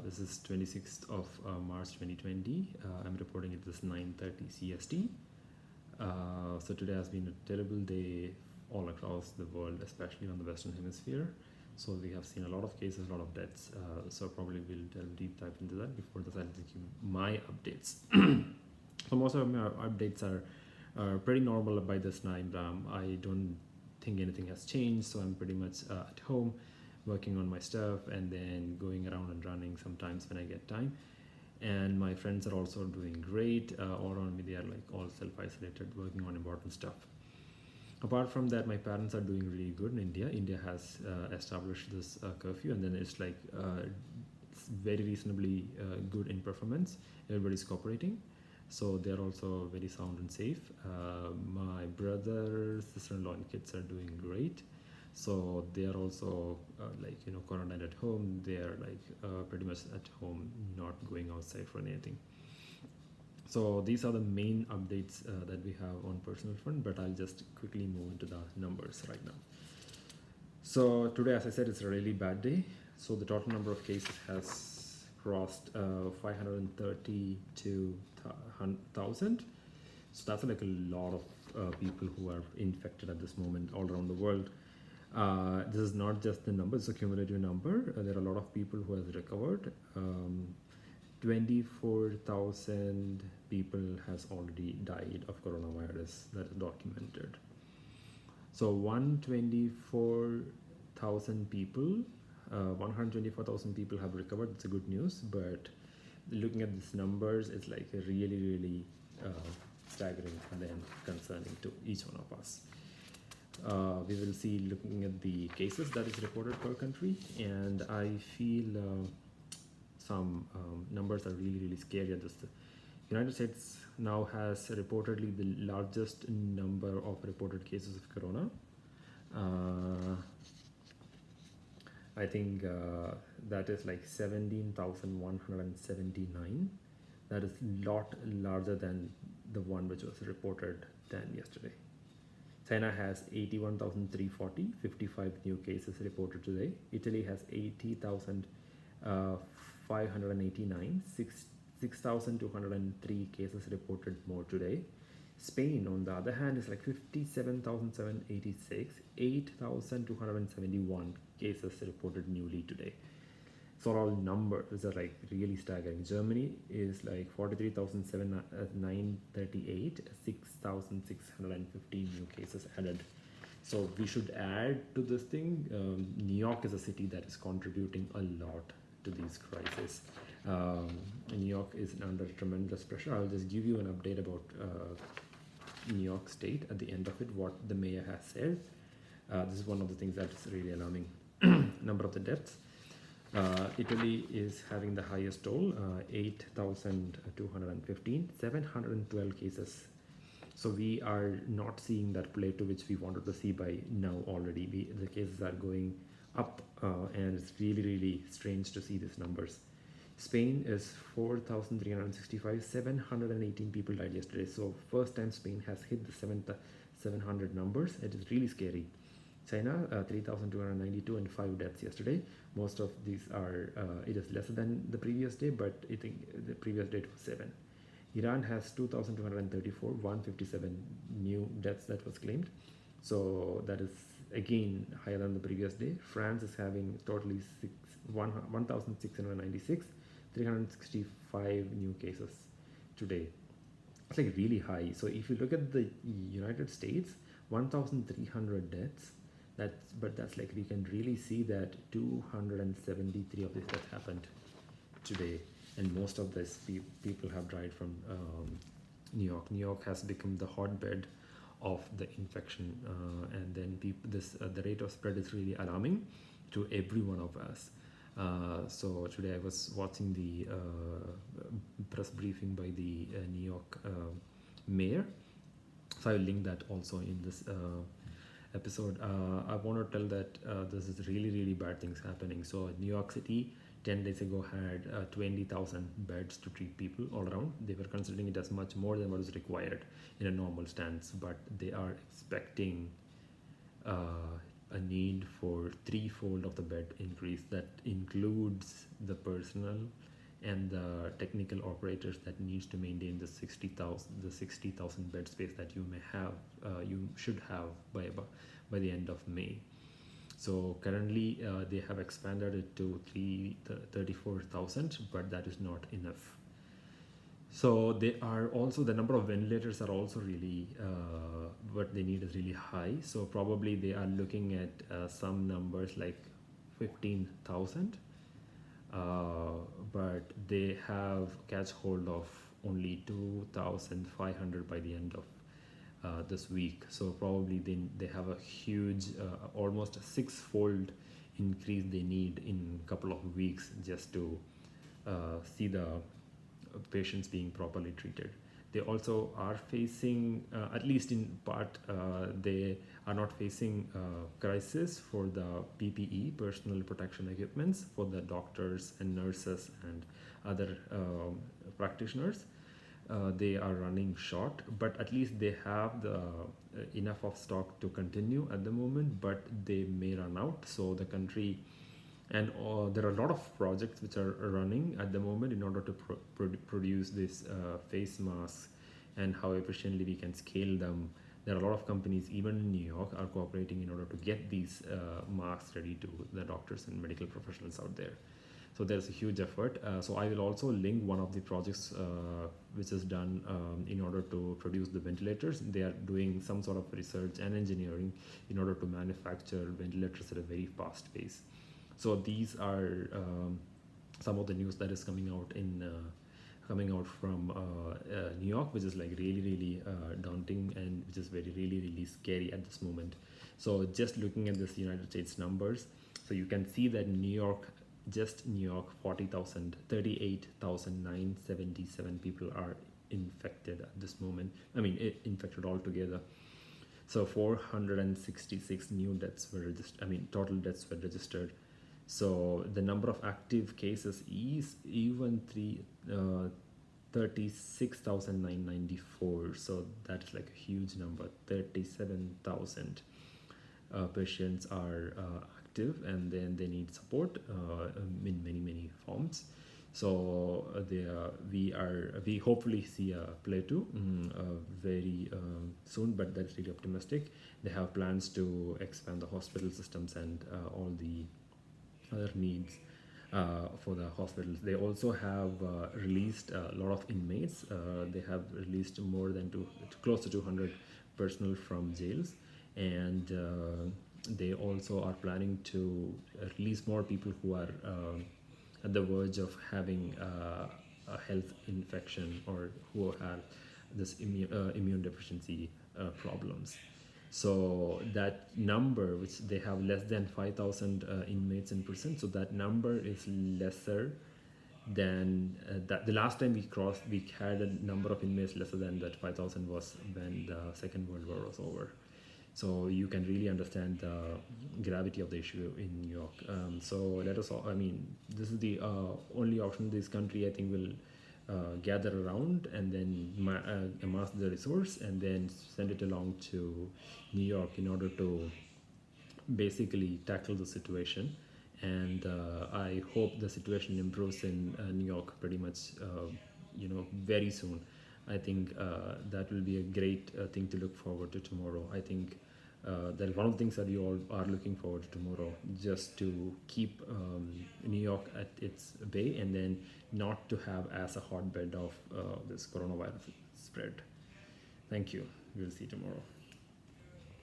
This is 26th of March 2020. I'm reporting it this 9:30 CST. So today has been a terrible day all across the world, especially on the Western Hemisphere. So we have seen a lot of cases, a lot of deaths. So probably we'll delve deep dive into that. Before this, I'll just give my updates. So most of my updates are pretty normal by this time. I don't think anything has changed, so I'm pretty much at home working on my stuff and then going around and running sometimes when I get time. And my friends are also doing great. All around me, they are like all self-isolated, working on important stuff. Apart from that, my parents are doing really good in India. India has established this curfew, and then it's like it's very reasonably good in performance. Everybody's cooperating, so they're also very sound and safe. My brother, sister-in-law, and kids are doing great. So they are also quarantined at home. They are pretty much at home, not going outside for anything. So these are the main updates that we have on personal front, but I'll just quickly move into the numbers right now. So today, as I said, it's a really bad day. So the total number of cases has crossed 532,000. So that's like a lot of people who are infected at this moment all around the world. This is not just the number, it's a cumulative number. There are a lot of people who have recovered. 24,000 people has already died of coronavirus, that is documented. So 124,000 people have recovered. It's a good news, but looking at these numbers, it's like really staggering and then concerning to each one of us. We will see looking at the cases that is reported per country, and I feel some numbers are really scary at this. United States now has reportedly the largest number of reported cases of corona. I think that is like 17,179. That is a lot larger than the one which was reported yesterday. China has 81,340, 55 new cases reported today. Italy has 80,589, 6,203 cases reported more today. Spain, on the other hand, is like 57,786, 8,271 cases reported newly today. So all numbers are like really staggering. Germany is like 43,938, 6,615 new cases added. So we should add to this thing. New York is a city that is contributing a lot to these crises. New York is under tremendous pressure. I'll just give you an update about New York State at the end of it, what the mayor has said. This is one of the things that is really alarming. Number of the deaths. Italy is having the highest toll, 8,215, 712 cases. So we are not seeing that plateau which we wanted to see by now already. The cases are going up, and it's really strange to see these numbers. Spain is 4,365, 718 people died yesterday. So first time Spain has hit the 700 numbers. It is really scary. China, 3,292 and 5 deaths yesterday. Most of these are, it is lesser than the previous day, but I think the previous date was 7. Iran has 2,234, 157 new deaths that was claimed. So that is again higher than the previous day. France is having totally 1,696, 365 new cases today. It's like really high. So if you look at the United States, 1,300 deaths. That's like we can really see that 273 of these deaths happened today, and most of these people have died from New York. New York has become the hotbed of the infection, and then the rate of spread is really alarming to every one of us. So today I was watching the press briefing by the New York mayor. So I will link that also in this episode. I want to tell that this is really bad things happening. So New York City 10 days ago had 20,000 beds to treat people all around. They were considering it as much more than what is required in a normal stance, but they are expecting a need for threefold of the bed increase. That includes the personnel and the technical operators that needs to maintain the 60,000 bed space that you may have, you should have by the end of May. So currently they have expanded it to 34,000, but that is not enough. So they are also, the number of ventilators are also really, what they need is really high. So probably they are looking at some numbers like 15,000, but they have catch hold of only 2,500 by the end of this week. So probably they have a huge, almost a six-fold increase they need in a couple of weeks just to see the patients being properly treated. They also are facing, at least in part, they are not facing crisis for the PPE, personal protection equipments, for the doctors and nurses and other practitioners. They are running short, but at least they have the enough of stock to continue at the moment, but they may run out. So the country, and there are a lot of projects which are running at the moment in order to produce these face masks, and how efficiently we can scale them. There are a lot of companies, even in New York, are cooperating in order to get these masks ready to the doctors and medical professionals out there. So there's a huge effort. So I will also link one of the projects which is done in order to produce the ventilators. They are doing some sort of research and engineering in order to manufacture ventilators at a very fast pace. So these are some of the news that is coming out from New York, which is like really daunting, and which is really scary at this moment. So just looking at this United States numbers, so you can see that New York, 38,977 people are infected at this moment. I mean, infected altogether. So 466 new deaths were registered. I mean, total deaths were registered. So the number of active cases is even 36,994. So that's like a huge number. 37,000 patients are active, and then they need support in many forms. So we hopefully see a plateau very soon, but that's really optimistic. They have plans to expand the hospital systems and all the other needs for the hospitals. They also have released a lot of inmates. They have released more than close to 200 personnel from jails, and they also are planning to release more people who are at the verge of having a health infection, or who have this immune deficiency problems. So that number, which they have less than 5,000 inmates in prison, so that number is lesser than that. The last time we had a number of inmates lesser than that 5,000 was when the Second World War was over. So you can really understand the gravity of the issue in New York. So let us all, I mean, this is the only option this country, I think, will gather around, and then amass the resource, and then send it along to New York in order to basically tackle the situation. And I hope the situation improves in New York pretty much, very soon. I think that will be a great thing to look forward to tomorrow. I think that is one of the things that we all are looking forward to tomorrow, just to keep New York at its bay, and then not to have as a hotbed of this coronavirus spread. Thank you. We'll see you tomorrow.